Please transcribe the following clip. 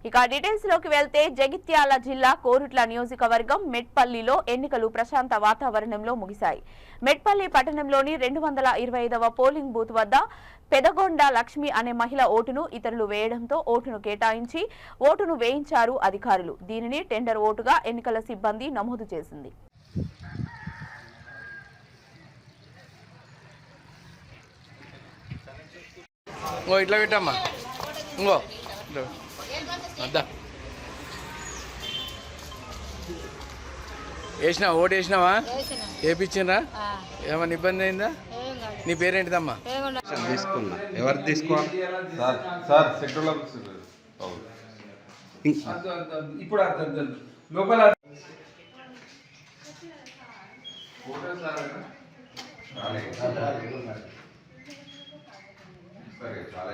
ఇక డీటెయిల్స్ లోకి వెళ్తే జగిత్యాల జిల్లా కోరుట్ల నియోజకవర్గం మెట్పల్లిలో ఎన్నికలు ప్రశాంత వాతావరణంలో ముగిశాయి. మెట్పల్లి పట్టణంలోని 225వ పోలింగ్ బూత్ వద్ద పెదగొండ లక్ష్మి అనే మహిళ ఓటును ఇతరులు వేయడంతో ఓటును కేటాయించి ఓటును వేయించారు అధికారులు. దీనిని టెండర్ ఓటుగా ఎన్నికల సిబ్బంది నమోదు చేసింది. ఇట్లా పెట్టమ్మా ఇంకో అద్దా వేసినావా? ఓటు వేసినావా? వేపించిండ్రా? ఏమన్నా ఇబ్బంది అయిందా? నీ పేరేంటిదమ్మా? తీసుకున్నా. ఎవరు తీసుకోవాలి సార్ సెక్టర్లో ఇప్పుడు లోపల సరే చాలా